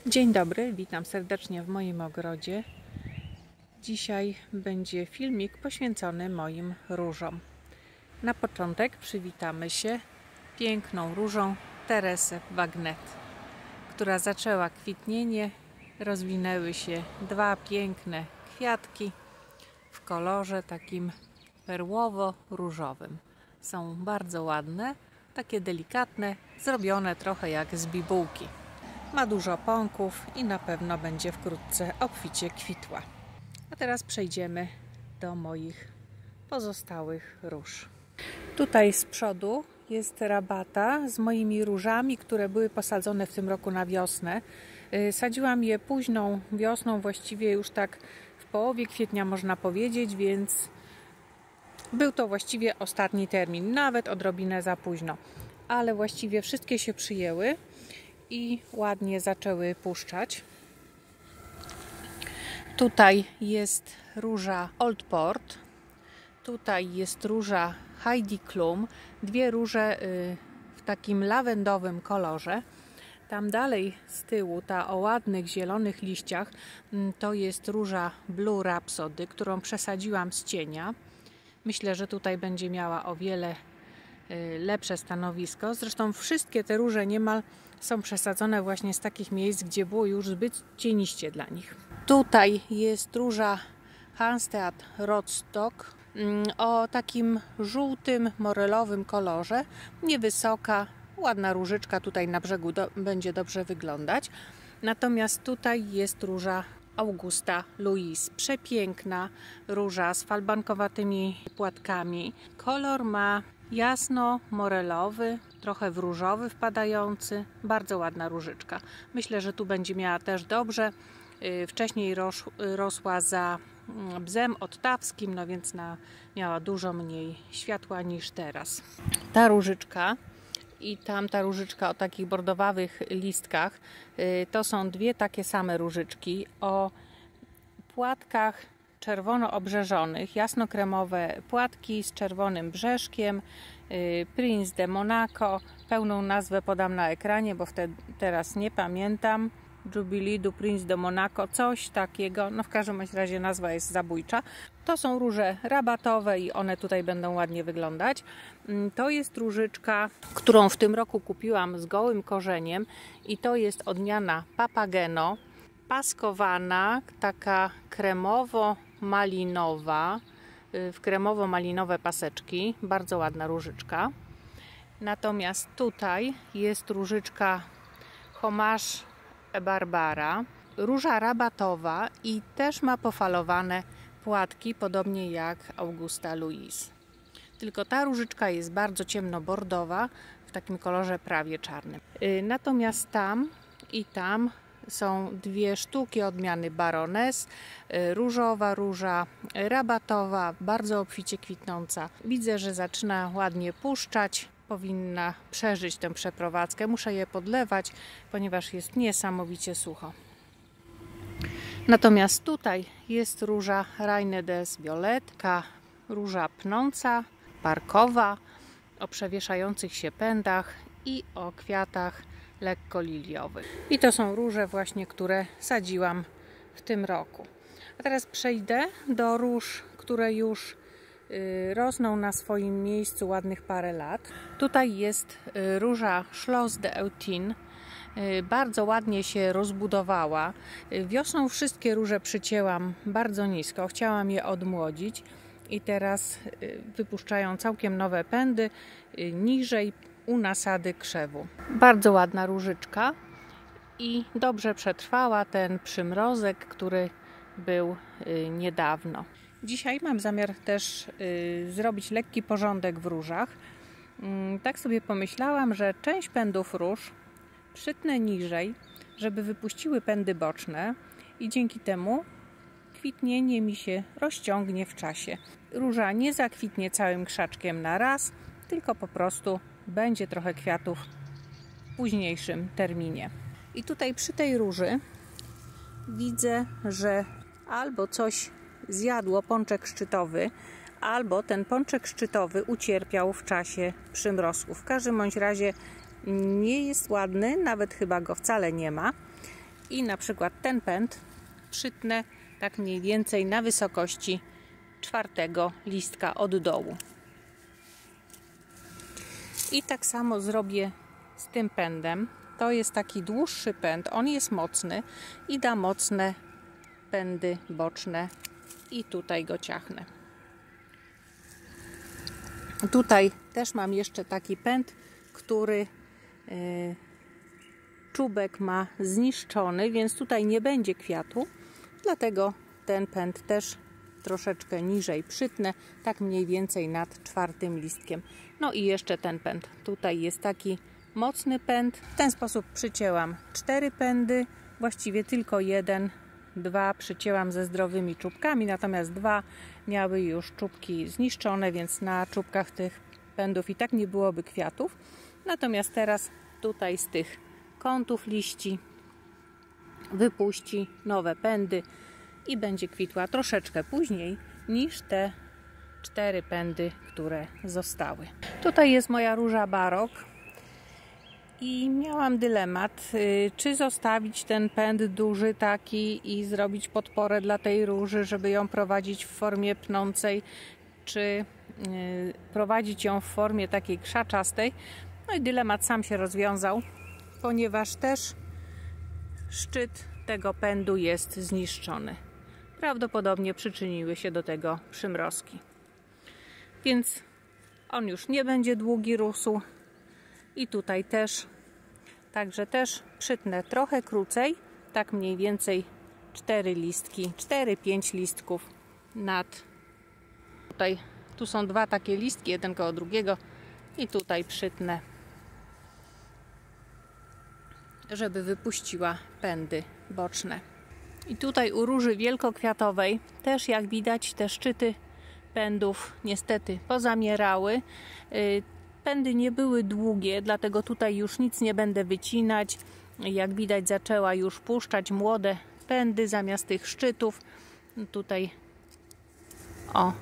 Dzień dobry, witam serdecznie w moim ogrodzie. Dzisiaj będzie filmik poświęcony moim różom. Na początek przywitamy się piękną różą Teresę Bagnet, która zaczęła kwitnienie. Rozwinęły się dwa piękne kwiatki w kolorze takim perłowo-różowym. Są bardzo ładne, takie delikatne, zrobione trochę jak z bibułki. Ma dużo pąków i na pewno będzie wkrótce obficie kwitła. A teraz przejdziemy do moich pozostałych róż. Tutaj z przodu jest rabata z moimi różami, które były posadzone w tym roku na wiosnę. Sadziłam je późną wiosną, właściwie już tak w połowie kwietnia można powiedzieć, więc był to właściwie ostatni termin, nawet odrobinę za późno. Ale właściwie wszystkie się przyjęły i ładnie zaczęły puszczać. Tutaj jest róża Old Port, tutaj jest róża Heidi Klum, dwie róże w takim lawendowym kolorze. Tam dalej z tyłu, ta o ładnych zielonych liściach, to jest róża Blue Rhapsody, którą przesadziłam z cienia. Myślę, że tutaj będzie miała o wiele lepsze stanowisko. Zresztą wszystkie te róże niemal są przesadzone właśnie z takich miejsc, gdzie było już zbyt cieniście dla nich. Tutaj jest róża Hansstead Rostock o takim żółtym, morelowym kolorze. Niewysoka, ładna różyczka tutaj na brzegu będzie dobrze wyglądać. Natomiast tutaj jest róża Augusta Louise. Przepiękna róża z falbankowatymi płatkami. Kolor ma jasno-morelowy, trochę w różowy wpadający. Bardzo ładna różyczka. Myślę, że tu będzie miała też dobrze. Wcześniej rosła za bzem ottawskim, no więc miała dużo mniej światła niż teraz. Ta różyczka i tamta różyczka o takich bordowawych listkach to są dwie takie same różyczki o płatkach czerwono obrzeżonych, jasno-kremowe płatki z czerwonym brzeszkiem, Prince de Monaco. Pełną nazwę podam na ekranie, bo teraz nie pamiętam. Jubilee du Prince de Monaco, coś takiego. No w każdym razie nazwa jest zabójcza. To są róże rabatowe i one tutaj będą ładnie wyglądać. To jest różyczka, którą w tym roku kupiłam z gołym korzeniem i to jest odmiana Papageno. Paskowana, taka kremowo-malinowa, w kremowo-malinowe paseczki. Bardzo ładna różyczka. Natomiast tutaj jest różyczka Homage Barbara, róża rabatowa i też ma pofalowane płatki, podobnie jak Augusta Louise. Tylko ta różyczka jest bardzo ciemnobordowa, w takim kolorze prawie czarnym. Natomiast tam i tam są dwie sztuki odmiany Baroness, różowa róża rabatowa, bardzo obficie kwitnąca. Widzę, że zaczyna ładnie puszczać. Powinna przeżyć tę przeprowadzkę. Muszę je podlewać, ponieważ jest niesamowicie sucho. Natomiast tutaj jest róża Reine des Violettes, róża pnąca, parkowa, o przewieszających się pędach i o kwiatach lekko liliowych. I to są róże właśnie, które sadziłam w tym roku. A teraz przejdę do róż, które już rosną na swoim miejscu ładnych parę lat. Tutaj jest róża Schloss de Eutin. Bardzo ładnie się rozbudowała. Wiosną wszystkie róże przycięłam bardzo nisko. Chciałam je odmłodzić i teraz wypuszczają całkiem nowe pędy niżej u nasady krzewu. Bardzo ładna różyczka i dobrze przetrwała ten przymrozek, który był niedawno. Dzisiaj mam zamiar też zrobić lekki porządek w różach. Tak sobie pomyślałam, że część pędów róż przytnę niżej, żeby wypuściły pędy boczne i dzięki temu kwitnienie mi się rozciągnie w czasie. Róża nie zakwitnie całym krzaczkiem na raz, tylko po prostu będzie trochę kwiatów w późniejszym terminie. I tutaj przy tej róży widzę, że albo coś zjadło pączek szczytowy, albo ten pączek szczytowy ucierpiał w czasie przymrozków. W każdym bądź razie nie jest ładny, nawet chyba go wcale nie ma. I na przykład ten pęd przytnę tak mniej więcej na wysokości 4. listka od dołu. I tak samo zrobię z tym pędem. To jest taki dłuższy pęd, on jest mocny i da mocne pędy boczne i tutaj go ciachnę. Tutaj też mam jeszcze taki pęd, który czubek ma zniszczony, więc tutaj nie będzie kwiatu, dlatego ten pęd też troszeczkę niżej przytnę, tak mniej więcej nad 4. listkiem. No i jeszcze ten pęd. Tutaj jest taki mocny pęd. W ten sposób przycięłam 4 pędy, właściwie tylko 1, 2 przycięłam ze zdrowymi czubkami, natomiast 2 miały już czubki zniszczone, więc na czubkach tych pędów i tak nie byłoby kwiatów. Natomiast teraz tutaj z tych kątów liści wypuści nowe pędy i będzie kwitła troszeczkę później niż te 4 pędy, które zostały. Tutaj jest moja róża barok i miałam dylemat, czy zostawić ten pęd duży taki i zrobić podporę dla tej róży, żeby ją prowadzić w formie pnącej, czy prowadzić ją w formie takiej krzaczastej. No i dylemat sam się rozwiązał, ponieważ też szczyt tego pędu jest zniszczony. Prawdopodobnie przyczyniły się do tego przymrozki. Więc on już nie będzie długi rósł. I tutaj też. Także też przytnę trochę krócej. Tak mniej więcej 4 listki, 4-5 listków nad. Tutaj, tu są 2 takie listki, jeden koło drugiego. I tutaj przytnę, żeby wypuściła pędy boczne. I tutaj u róży wielkokwiatowej też, jak widać, te szczyty pędów niestety pozamierały. Pędy nie były długie, dlatego tutaj już nic nie będę wycinać. Jak widać, zaczęła już puszczać młode pędy zamiast tych szczytów. Tutaj, o,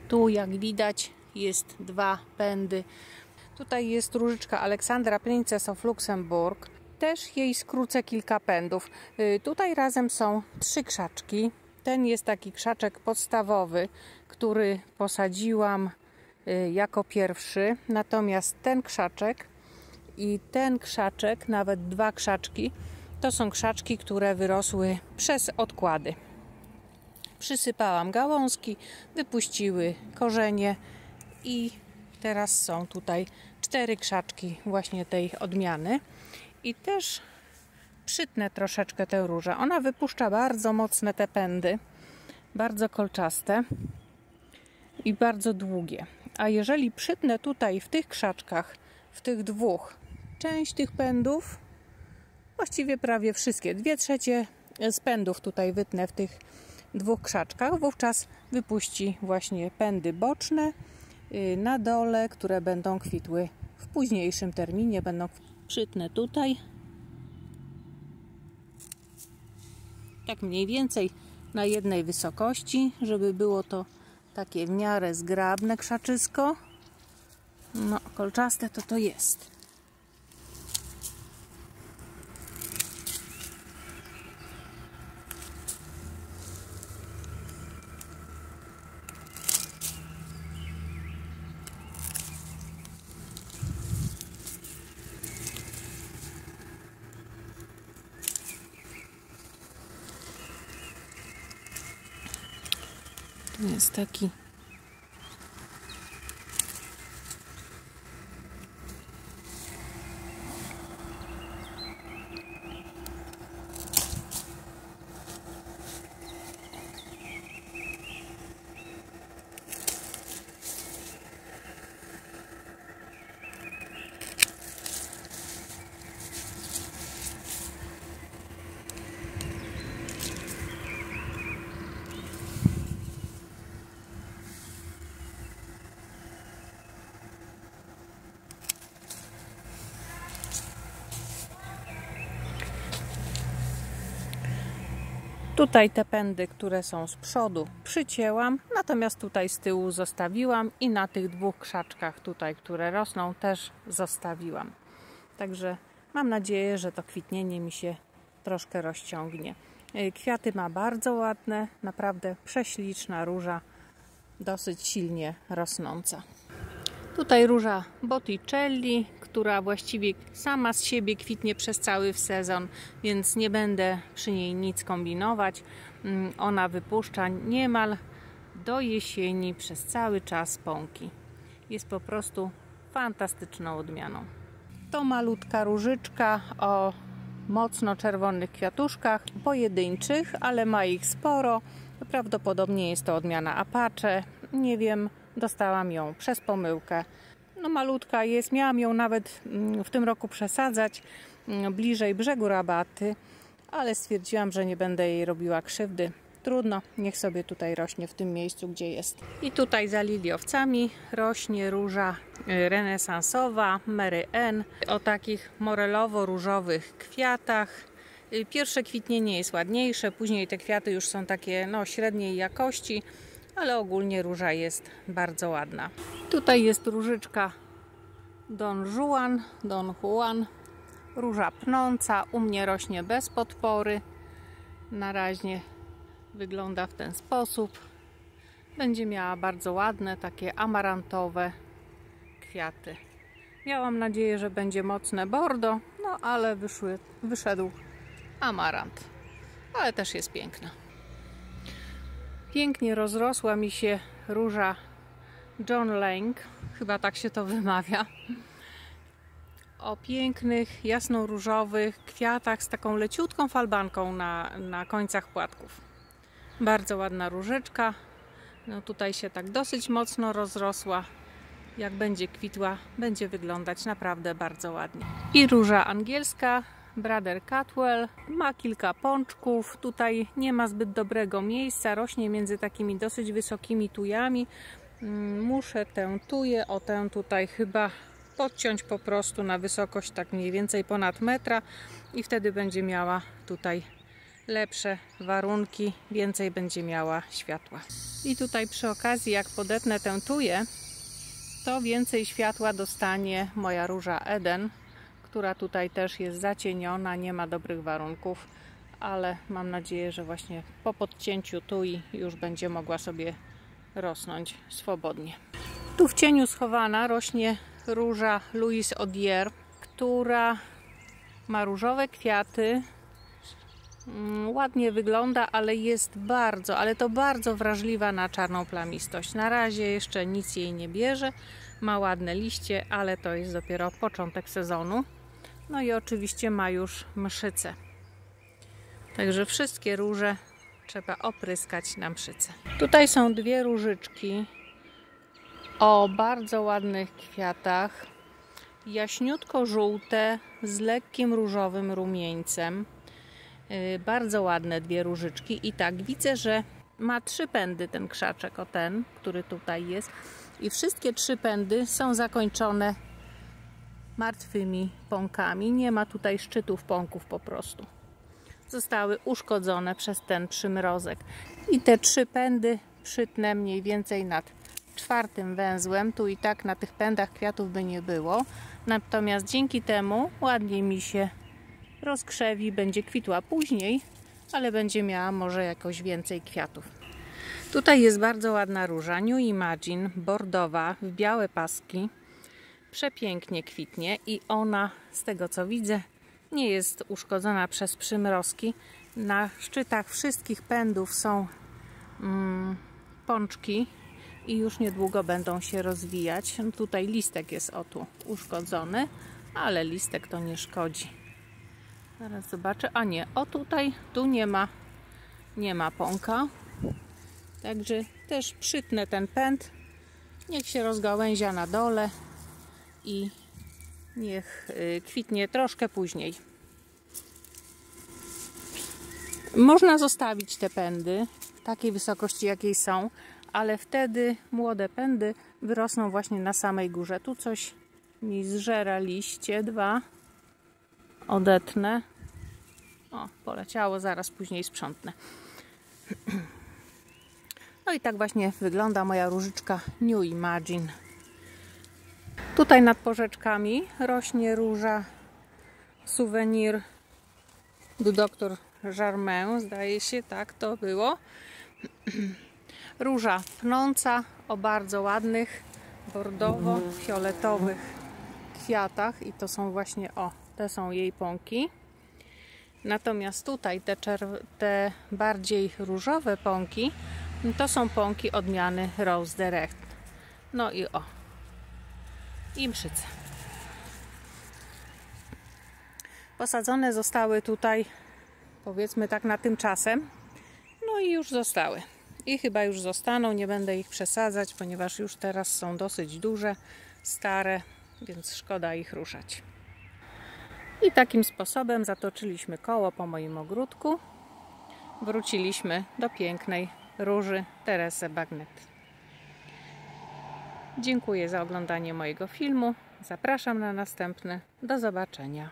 tu jak widać jest 2 pędy. Tutaj jest różyczka Aleksandra Princess of Luxembourg. Też jej skrócę kilka pędów. Tutaj razem są 3 krzaczki. Ten jest taki krzaczek podstawowy, który posadziłam jako pierwszy. Natomiast ten krzaczek i ten krzaczek, nawet 2 krzaczki, to są krzaczki, które wyrosły przez odkłady. Przysypałam gałązki, wypuściły korzenie i teraz są tutaj 4 krzaczki właśnie tej odmiany. I też przytnę troszeczkę tę różę. Ona wypuszcza bardzo mocne te pędy, bardzo kolczaste i bardzo długie. A jeżeli przytnę tutaj w tych krzaczkach, w tych 2, część tych pędów, właściwie prawie wszystkie, 2/3 z pędów tutaj wytnę w tych 2 krzaczkach, wówczas wypuści właśnie pędy boczne na dole, które będą kwitły w późniejszym terminie. Przytnę tutaj, tak mniej więcej na jednej wysokości, żeby było to takie w miarę zgrabne krzaczysko. No, kolczaste to jest. Tu jest taki tutaj te pędy, które są z przodu, przycięłam, natomiast tutaj z tyłu zostawiłam i na tych 2 krzaczkach tutaj, które rosną, też zostawiłam. Także mam nadzieję, że to kwitnienie mi się troszkę rozciągnie. Kwiaty ma bardzo ładne, naprawdę prześliczna róża, dosyć silnie rosnąca. Tutaj róża Botticelli, która właściwie sama z siebie kwitnie przez cały sezon, więc nie będę przy niej nic kombinować. Ona wypuszcza niemal do jesieni przez cały czas pąki. Jest po prostu fantastyczną odmianą. To malutka różyczka o mocno czerwonych kwiatuszkach, pojedynczych, ale ma ich sporo. Prawdopodobnie jest to odmiana Apache. Nie wiem, dostałam ją przez pomyłkę. No malutka jest, miałam ją nawet w tym roku przesadzać bliżej brzegu Rabaty, ale stwierdziłam, że nie będę jej robiła krzywdy. Trudno, niech sobie tutaj rośnie w tym miejscu, gdzie jest. I tutaj za liliowcami rośnie róża renesansowa Mary Ann o takich morelowo-różowych kwiatach. Pierwsze kwitnienie jest ładniejsze, później te kwiaty już są takie średniej jakości, ale ogólnie róża jest bardzo ładna. Tutaj jest różyczka Don Juan, róża pnąca, u mnie rośnie bez podpory. Na razie wygląda w ten sposób. Będzie miała bardzo ładne, takie amarantowe kwiaty. Miałam nadzieję, że będzie mocne bordo, ale wyszedł amarant. Ale też jest piękna. Pięknie rozrosła mi się róża John Lang, chyba tak się to wymawia. O pięknych, jasno-różowych kwiatach z taką leciutką falbanką na końcach płatków. Bardzo ładna różyczka. Tutaj się tak dosyć mocno rozrosła. Jak będzie kwitła, będzie wyglądać naprawdę bardzo ładnie. I róża angielska Brother Catwell ma kilka pączków. Tutaj nie ma zbyt dobrego miejsca. Rośnie między takimi dosyć wysokimi tujami. Muszę tę tuję, tę tutaj chyba podciąć po prostu na wysokość tak mniej więcej ponad metra i wtedy będzie miała tutaj lepsze warunki, więcej będzie miała światła. I tutaj przy okazji, jak podetnę tę tuję, to więcej światła dostanie moja róża Eden, która tutaj też jest zacieniona, nie ma dobrych warunków, ale mam nadzieję, że właśnie po podcięciu tui już będzie mogła sobie rosnąć swobodnie. Tu w cieniu schowana rośnie róża Louis Odier, która ma różowe kwiaty. Ładnie wygląda, ale jest bardzo wrażliwa na czarną plamistość. Na razie jeszcze nic jej nie bierze. Ma ładne liście, ale to jest dopiero początek sezonu. No i oczywiście ma już mszycę. Także wszystkie róże trzeba opryskać na mszycę. Tutaj są dwie różyczki o bardzo ładnych kwiatach. Jaśniutko żółte z lekkim różowym rumieńcem. Bardzo ładne dwie różyczki. I tak widzę, że ma 3 pędy ten krzaczek, ten, który tutaj jest. I wszystkie 3 pędy są zakończone martwymi pąkami. Nie ma tutaj szczytów pąków po prostu. Zostały uszkodzone przez ten przymrozek. I te 3 pędy przytnę mniej więcej nad 4. węzłem. Tu i tak na tych pędach kwiatów by nie było. Natomiast dzięki temu ładnie mi się rozkrzewi, będzie kwitła później, ale będzie miała może jakoś więcej kwiatów. Tutaj jest bardzo ładna róża New Imagine, bordowa, w białe paski. Przepięknie kwitnie i ona, z tego co widzę, nie jest uszkodzona przez przymrozki. Na szczytach wszystkich pędów są pączki i już niedługo będą się rozwijać. Tutaj listek jest tu uszkodzony, ale listek to nie szkodzi. Zaraz zobaczę. A nie, tutaj, tu nie ma pąka. Także też przytnę ten pęd. Niech się rozgałęzia na dole i niech kwitnie troszkę później. Można zostawić te pędy w takiej wysokości, jakiej są, ale wtedy młode pędy wyrosną właśnie na samej górze. Tu coś mi zżera liście, 2. Odetnę. Poleciało, zaraz później sprzątnę. No i tak właśnie wygląda moja różyczka New Imagine. Tutaj nad porzeczkami rośnie róża Souvenir Dr Germain, zdaje się, tak to było. Róża pnąca o bardzo ładnych bordowo-fioletowych kwiatach i to są właśnie, te są jej pąki. Natomiast tutaj te bardziej różowe pąki to są pąki odmiany Rose Direct. No i mszyce. Posadzone zostały tutaj, powiedzmy tak, na tymczasem. No i już zostały. I chyba już zostaną, nie będę ich przesadzać, ponieważ już teraz są dosyć duże, stare, więc szkoda ich ruszać. I takim sposobem zatoczyliśmy koło po moim ogródku. Wróciliśmy do pięknej róży Teresy Bagnet. Dziękuję za oglądanie mojego filmu. Zapraszam na następny. Do zobaczenia.